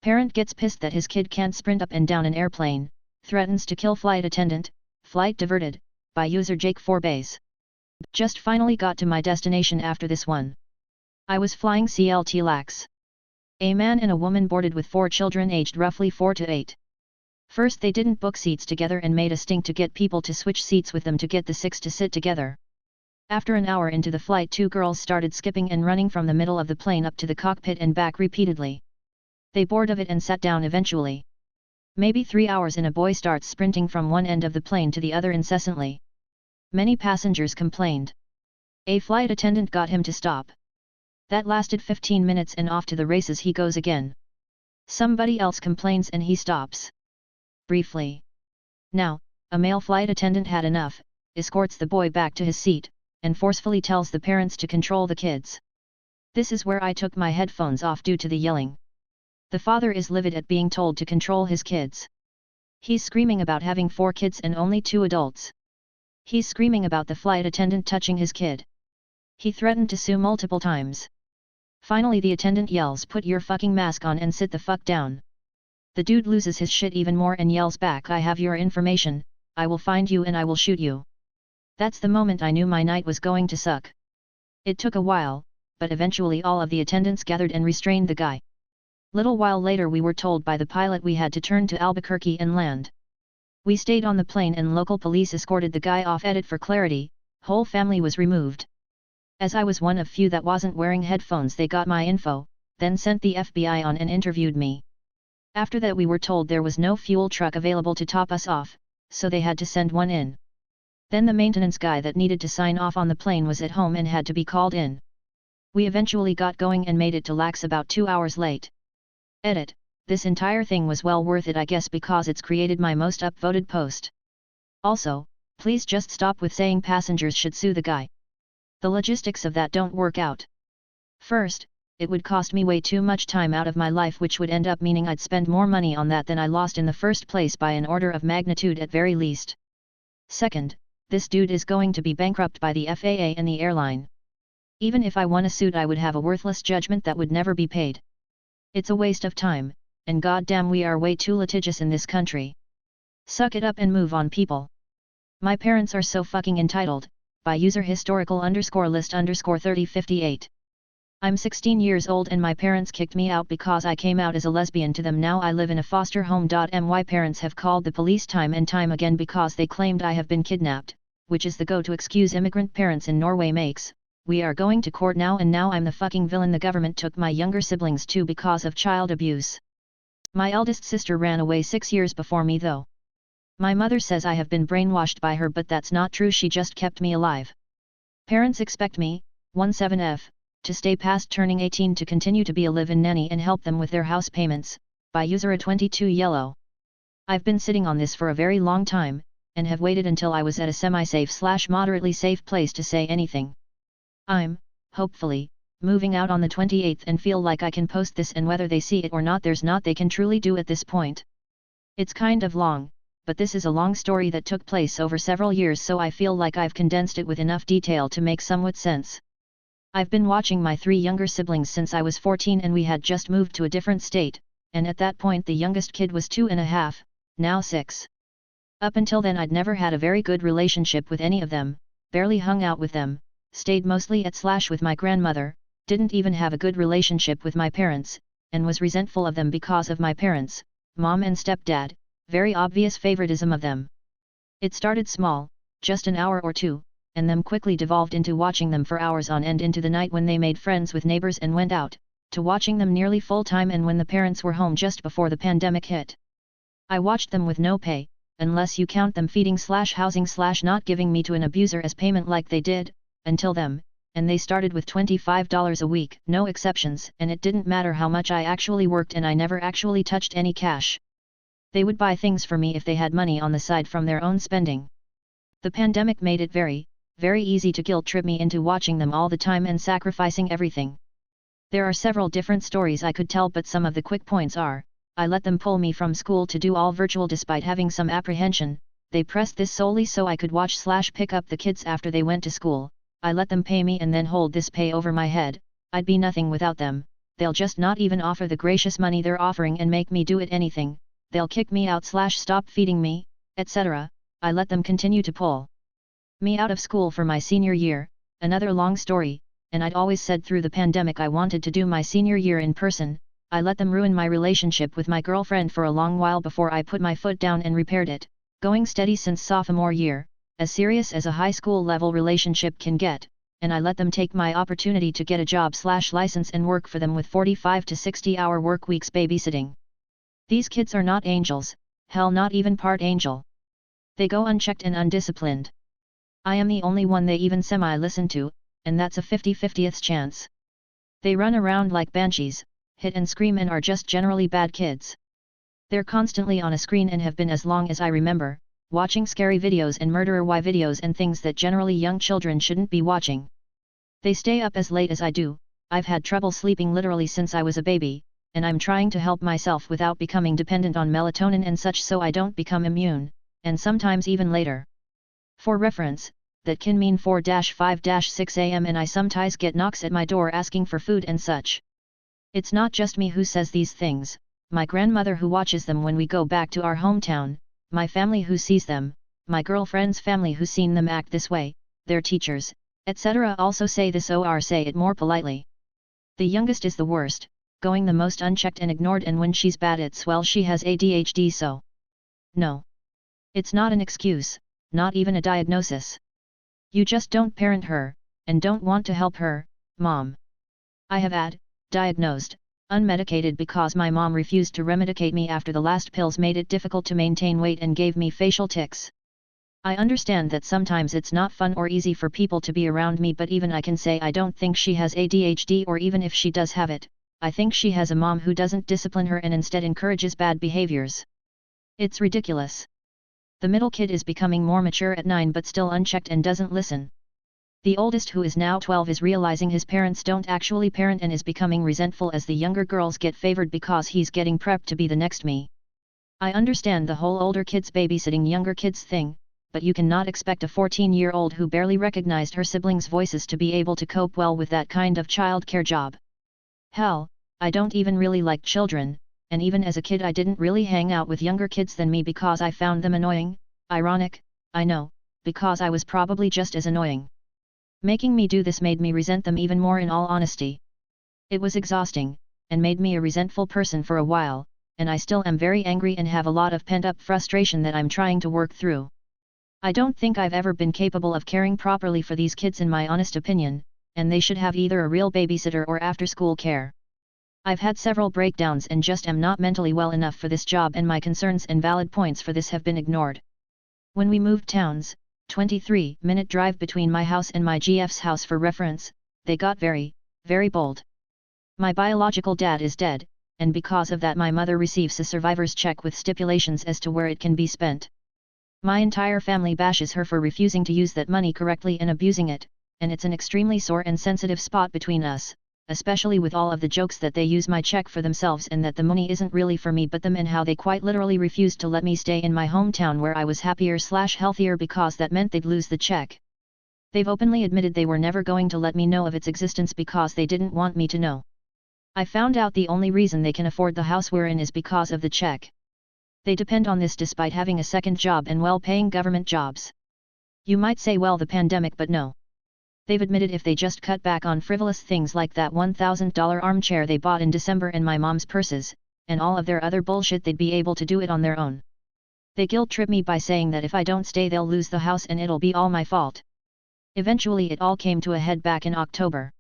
Parent gets pissed that his kid can't sprint up and down an airplane, threatens to kill flight attendant, flight diverted, by user Jake 4Bays. Just finally got to my destination after this one. I was flying CLT Lax. A man and a woman boarded with 4 children aged roughly 4 to 8. First they didn't book seats together and made a stink to get people to switch seats with them to get the 6 to sit together. After an hour into the flight 2 girls started skipping and running from the middle of the plane up to the cockpit and back repeatedly. They bored of it and sat down eventually. Maybe 3 hours in a boy starts sprinting from one end of the plane to the other incessantly. Many passengers complained. A flight attendant got him to stop. That lasted 15 minutes and off to the races he goes again. Somebody else complains and he stops. Briefly. Now, a male flight attendant had enough, escorts the boy back to his seat, and forcefully tells the parents to control the kids. This is where I took my headphones off due to the yelling. The father is livid at being told to control his kids. He's screaming about having 4 kids and only 2 adults. He's screaming about the flight attendant touching his kid. He threatened to sue multiple times. Finally the attendant yells, "Put your fucking mask on and sit the fuck down." The dude loses his shit even more and yells back, "I have your information, I will find you and I will shoot you." That's the moment I knew my night was going to suck. It took a while, but eventually all of the attendants gathered and restrained the guy. Little while later we were told by the pilot we had to turn to Albuquerque and land. We stayed on the plane and local police escorted the guy off. Edit for clarity, whole family was removed. As I was one of few that wasn't wearing headphones, they got my info, then sent the FBI on and interviewed me. After that we were told there was no fuel truck available to top us off, so they had to send one in. Then the maintenance guy that needed to sign off on the plane was at home and had to be called in. We eventually got going and made it to Lax about 2 hours late. Edit, this entire thing was well worth it, I guess, because it's created my most upvoted post. Also, please just stop with saying passengers should sue the guy. The logistics of that don't work out. First, it would cost me way too much time out of my life, which would end up meaning I'd spend more money on that than I lost in the first place by an order of magnitude at very least. Second, this dude is going to be bankrupt by the FAA and the airline. Even if I won a suit, I would have a worthless judgment that would never be paid. It's a waste of time, and goddamn we are way too litigious in this country. Suck it up and move on, people. My parents are so fucking entitled, by user historical_list_3058. I'm 16 years old and my parents kicked me out because I came out as a lesbian to them. Now I live in a foster home. My parents have called the police time and time again because they claimed I have been kidnapped, which is the go-to excuse immigrant parents in Norway makes. We are going to court now and now I'm the fucking villain. The government took my younger siblings too because of child abuse. My eldest sister ran away 6 years before me though. My mother says I have been brainwashed by her, but that's not true, she just kept me alive. Parents expect me, 17F, to stay past turning 18 to continue to be a live-in nanny and help them with their house payments, by user a 22 yellow. I've been sitting on this for a very long time, and have waited until I was at a semi-safe/moderately safe place to say anything. I'm, hopefully, moving out on the 28th and feel like I can post this, and whether they see it or not there's not they can truly do at this point. It's kind of long, but this is a long story that took place over several years, so I feel like I've condensed it with enough detail to make somewhat sense. I've been watching my 3 younger siblings since I was 14 and we had just moved to a different state, and at that point the youngest kid was 2.5, now 6. Up until then I'd never had a very good relationship with any of them, barely hung out with them, stayed mostly at / with my grandmother, didn't even have a good relationship with my parents, and was resentful of them because of my parents, mom and stepdad, very obvious favoritism of them. It started small, just an hour or two, and then quickly devolved into watching them for hours on end into the night when they made friends with neighbors and went out, to watching them nearly full time and when the parents were home just before the pandemic hit. I watched them with no pay, unless you count them feeding / housing / not giving me to an abuser as payment like they did, until them, and they started with $25 a week, no exceptions, and it didn't matter how much I actually worked and I never actually touched any cash. They would buy things for me if they had money on the side from their own spending. The pandemic made it very easy to guilt trip me into watching them all the time and sacrificing everything. There are several different stories I could tell, but some of the quick points are, I let them pull me from school to do all virtual despite having some apprehension, they pressed this solely so I could watch / pick up the kids after they went to school, I let them pay me and then hold this pay over my head, I'd be nothing without them, they'll just not even offer the gracious money they're offering and make me do it anything, they'll kick me out / stop feeding me, etc. I let them continue to pull me out of school for my senior year, another long story, and I'd always said through the pandemic I wanted to do my senior year in person. I let them ruin my relationship with my girlfriend for a long while before I put my foot down and repaired it, going steady since sophomore year, as serious as a high school level relationship can get, and I let them take my opportunity to get a job / license and work for them with 45 to 60-hour work weeks babysitting. These kids are not angels, hell not even part angel. They go unchecked and undisciplined. I am the only one they even semi-listen to, and that's a 50/50th chance. They run around like banshees, hit and scream and are just generally bad kids. They're constantly on a screen and have been as long as I remember, watching scary videos and murderer Y videos and things that generally young children shouldn't be watching. They stay up as late as I do. I've had trouble sleeping literally since I was a baby, and I'm trying to help myself without becoming dependent on melatonin and such so I don't become immune, and sometimes even later. For reference, that can mean 4-5-6 am and I sometimes get knocks at my door asking for food and such. It's not just me who says these things, my grandmother who watches them when we go back to our hometown, my family who sees them, my girlfriend's family who's seen them act this way, their teachers, etc. also say this or say it more politely. The youngest is the worst, going the most unchecked and ignored, and when she's bad it's well she has ADHD so. No. It's not an excuse, not even a diagnosis. You just don't parent her, and don't want to help her, Mom. I have diagnosed, unmedicated because my mom refused to remedicate me after the last pills made it difficult to maintain weight and gave me facial tics. I understand that sometimes it's not fun or easy for people to be around me, but even I can say I don't think she has ADHD, or even if she does have it, I think she has a mom who doesn't discipline her and instead encourages bad behaviors. It's ridiculous. The middle kid is becoming more mature at 9 but still unchecked and doesn't listen. The oldest, who is now 12, is realizing his parents don't actually parent and is becoming resentful as the younger girls get favored because he's getting prepped to be the next me. I understand the whole older kids babysitting younger kids thing, but you cannot expect a 14-year-old who barely recognized her siblings' voices to be able to cope well with that kind of childcare job. Hell, I don't even really like children, and even as a kid I didn't really hang out with younger kids than me because I found them annoying. Ironic, I know, because I was probably just as annoying. Making me do this made me resent them even more, in all honesty. It was exhausting, and made me a resentful person for a while, and I still am very angry and have a lot of pent-up frustration that I'm trying to work through. I don't think I've ever been capable of caring properly for these kids in my honest opinion, and they should have either a real babysitter or after-school care. I've had several breakdowns and just am not mentally well enough for this job, and my concerns and valid points for this have been ignored. When we moved towns, 23-minute drive between my house and my GF's house for reference, they got very, very bold. My biological dad is dead, and because of that my mother receives a survivor's check with stipulations as to where it can be spent. My entire family bashes her for refusing to use that money correctly and abusing it, and it's an extremely sore and sensitive spot between us, especially with all of the jokes that they use my check for themselves and that the money isn't really for me but them, and how they quite literally refused to let me stay in my hometown where I was happier / healthier because that meant they'd lose the check. They've openly admitted they were never going to let me know of its existence because they didn't want me to know. I found out the only reason they can afford the house we're in is because of the check. They depend on this despite having a second job and well-paying government jobs. You might say, well, the pandemic, but no. They've admitted if they just cut back on frivolous things like that $1,000 armchair they bought in December and my mom's purses, and all of their other bullshit, they'd be able to do it on their own. They guilt-trip me by saying that if I don't stay they'll lose the house and it'll be all my fault. Eventually it all came to a head back in October.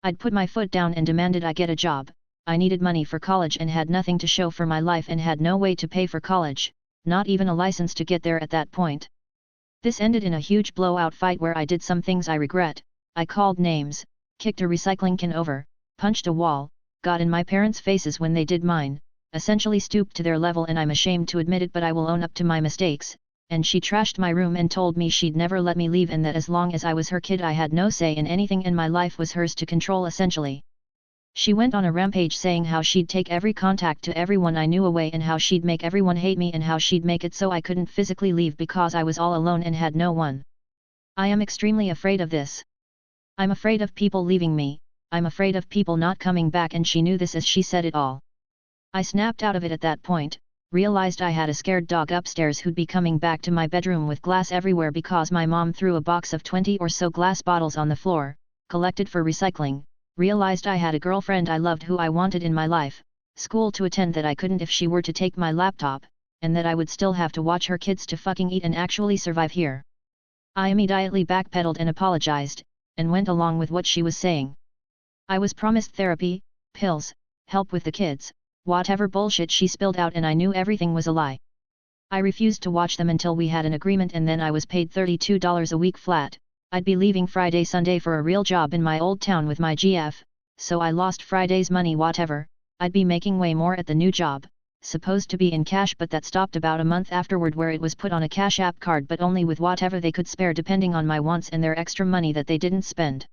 I'd put my foot down and demanded I get a job. I needed money for college and had nothing to show for my life and had no way to pay for college, not even a license to get there at that point. This ended in a huge blowout fight where I did some things I regret. I called names, kicked a recycling can over, punched a wall, got in my parents' faces when they did mine, essentially stooped to their level, and I'm ashamed to admit it but I will own up to my mistakes, and she trashed my room and told me she'd never let me leave and that as long as I was her kid I had no say in anything and my life was hers to control essentially. She went on a rampage saying how she'd take every contact to everyone I knew away and how she'd make everyone hate me and how she'd make it so I couldn't physically leave because I was all alone and had no one. I am extremely afraid of this. I'm afraid of people leaving me, I'm afraid of people not coming back, and she knew this as she said it all. I snapped out of it at that point, realized I had a scared dog upstairs who'd be coming back to my bedroom with glass everywhere because my mom threw a box of 20 or so glass bottles on the floor, collected for recycling, realized I had a girlfriend I loved who I wanted in my life, school to attend that I couldn't if she were to take my laptop, and that I would still have to watch her kids to fucking eat and actually survive here. I immediately backpedaled and apologized, and went along with what she was saying. I was promised therapy, pills, help with the kids, whatever bullshit she spilled out, and I knew everything was a lie. I refused to watch them until we had an agreement, and then I was paid $32 a week flat. I'd be leaving Friday Sunday for a real job in my old town with my GF, so I lost Friday's money whatever. I'd be making way more at the new job, supposed to be in cash, but that stopped about a month afterward, where it was put on a Cash App card, but only with whatever they could spare depending on my wants and their extra money that they didn't spend.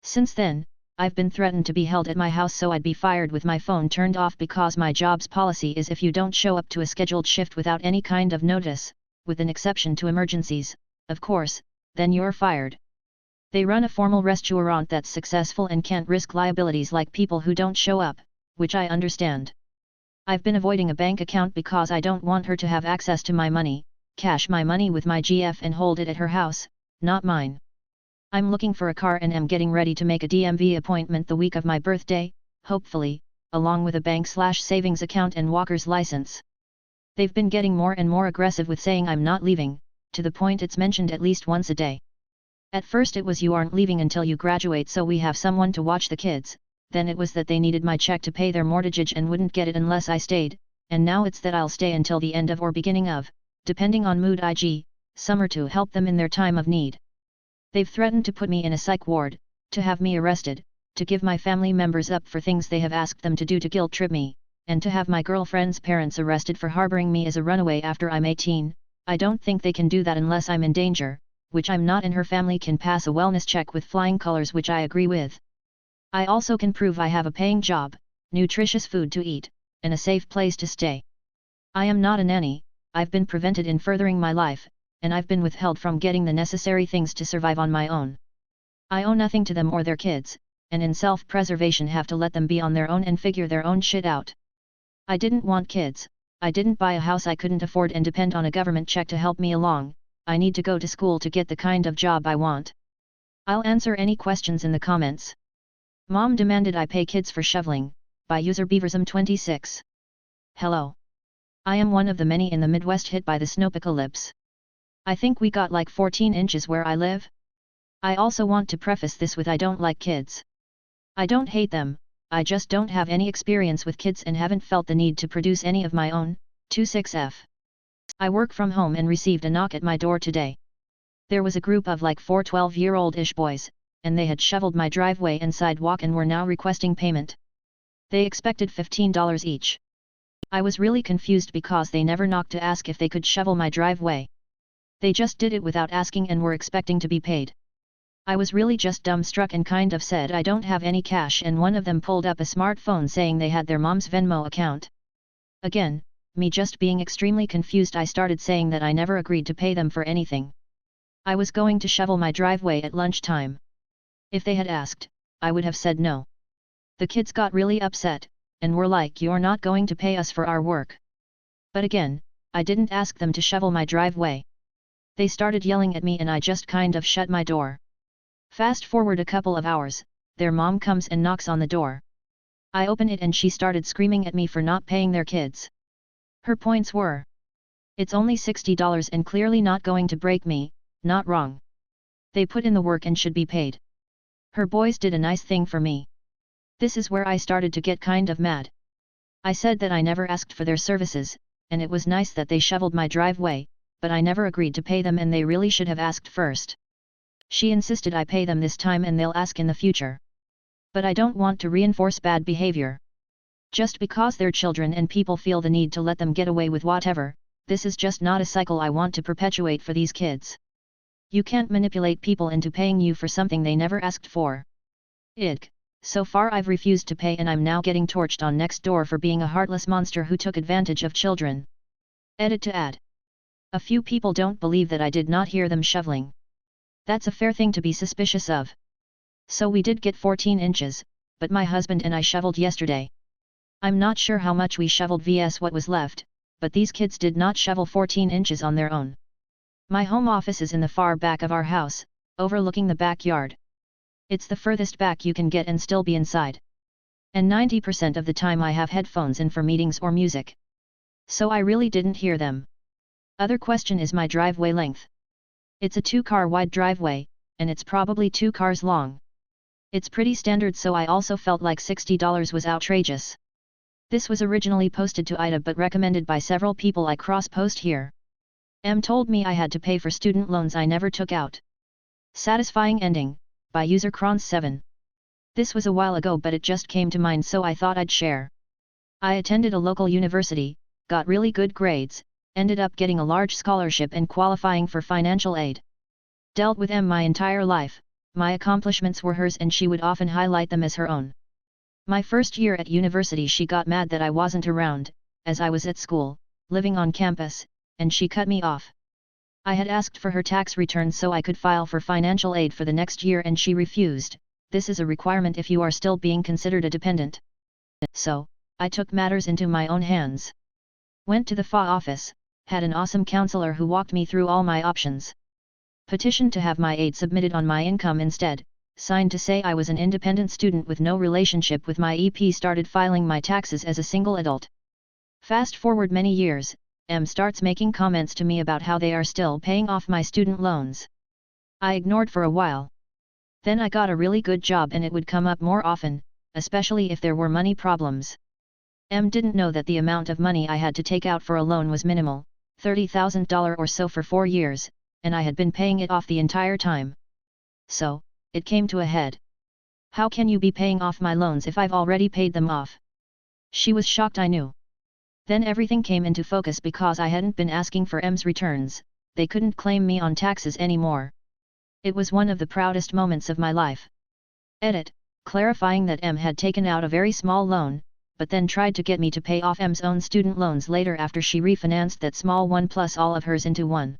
Since then, I've been threatened to be held at my house so I'd be fired with my phone turned off, because my job's policy is if you don't show up to a scheduled shift without any kind of notice, with an exception to emergencies, of course, then you're fired. They run a formal restaurant that's successful and can't risk liabilities like people who don't show up, which I understand. I've been avoiding a bank account because I don't want her to have access to my money, cash my money with my GF and hold it at her house, not mine. I'm looking for a car and am getting ready to make a DMV appointment the week of my birthday, hopefully, along with a bank/savings account and walker's license. They've been getting more and more aggressive with saying I'm not leaving, to the point it's mentioned at least once a day. At first it was you aren't leaving until you graduate so we have someone to watch the kids, then it was that they needed my check to pay their mortgage and wouldn't get it unless I stayed, and now it's that I'll stay until the end of or beginning of, depending on mood, summer to help them in their time of need. They've threatened to put me in a psych ward, to have me arrested, to give my family members up for things they have asked them to do to guilt trip me, and to have my girlfriend's parents arrested for harboring me as a runaway after I'm 18. I don't think they can do that unless I'm in danger, which I'm not, and her family can pass a wellness check with flying colors, which I agree with. I also can prove I have a paying job, nutritious food to eat, and a safe place to stay. I am not a nanny. I've been prevented in furthering my life, and I've been withheld from getting the necessary things to survive on my own. I owe nothing to them or their kids, and in self-preservation have to let them be on their own and figure their own shit out. I didn't want kids. I didn't buy a house I couldn't afford and depend on a government check to help me along. I need to go to school to get the kind of job I want. I'll answer any questions in the comments. Mom demanded I pay kids for shoveling, by user Beaversm26. Hello. I am one of the many in the Midwest hit by the snowpocalypse. I think we got like 14 inches where I live. I also want to preface this with I don't like kids. I don't hate them, I just don't have any experience with kids and haven't felt the need to produce any of my own. 26F. I work from home and received a knock at my door today. There was a group of like 4 12-year-old-ish boys, and they had shoveled my driveway and sidewalk and were now requesting payment. They expected $15 each. I was really confused because they never knocked to ask if they could shovel my driveway. They just did it without asking and were expecting to be paid. I was really just dumbstruck and kind of said I don't have any cash, and one of them pulled up a smartphone saying they had their mom's Venmo account. Again, me just being extremely confused, I started saying that I never agreed to pay them for anything. I was going to shovel my driveway at lunchtime. If they had asked, I would have said no. The kids got really upset, and were like, "You're not going to pay us for our work." But again, I didn't ask them to shovel my driveway. They started yelling at me and I just kind of shut my door. Fast forward a couple of hours, their mom comes and knocks on the door. I open it and she started screaming at me for not paying their kids. Her points were: it's only $60 and clearly not going to break me, not wrong. They put in the work and should be paid. Her boys did a nice thing for me. This is where I started to get kind of mad. I said that I never asked for their services, and it was nice that they shoveled my driveway, but I never agreed to pay them and they really should have asked first. She insisted I pay them this time and they'll ask in the future. But I don't want to reinforce bad behavior. Just because they're children and people feel the need to let them get away with whatever, this is just not a cycle I want to perpetuate for these kids. You can't manipulate people into paying you for something they never asked for. So far I've refused to pay and I'm now getting torched on Nextdoor for being a heartless monster who took advantage of children. Edit to add. A few people don't believe that I did not hear them shoveling. That's a fair thing to be suspicious of. So we did get 14 inches, but my husband and I shoveled yesterday. I'm not sure how much we shoveled vs what was left, but these kids did not shovel 14 inches on their own. My home office is in the far back of our house, overlooking the backyard. It's the furthest back you can get and still be inside. And 90% of the time I have headphones in for meetings or music. So I really didn't hear them. Other question is my driveway length. It's a 2-car wide driveway, and it's probably 2 cars long. It's pretty standard, so I also felt like $60 was outrageous. This was originally posted to Ida but recommended by several people I cross-post here. M told me I had to pay for student loans I never took out. Satisfying ending, by user Krons7. This was a while ago but it just came to mind so I thought I'd share. I attended a local university, got really good grades, ended up getting a large scholarship and qualifying for financial aid. Dealt with M my entire life, my accomplishments were hers and she would often highlight them as her own. My first year at university she got mad that I wasn't around, as I was at school, living on campus, and she cut me off. I had asked for her tax return so I could file for financial aid for the next year and she refused. This is a requirement if you are still being considered a dependent. So, I took matters into my own hands. Went to the FA office, had an awesome counselor who walked me through all my options. Petitioned to have my aid submitted on my income instead, signed to say I was an independent student with no relationship with my EP, started filing my taxes as a single adult. Fast forward many years, M starts making comments to me about how they are still paying off my student loans. I ignored for a while. Then I got a really good job and it would come up more often, especially if there were money problems. M didn't know that the amount of money I had to take out for a loan was minimal, $30,000 or so for 4 years, and I had been paying it off the entire time. So, it came to a head. How can you be paying off my loans if I've already paid them off? She was shocked, I knew. Then everything came into focus because I hadn't been asking for M's returns, they couldn't claim me on taxes anymore. It was one of the proudest moments of my life. Edit, clarifying that M had taken out a very small loan, but then tried to get me to pay off M's own student loans later after she refinanced that small one plus all of hers into one.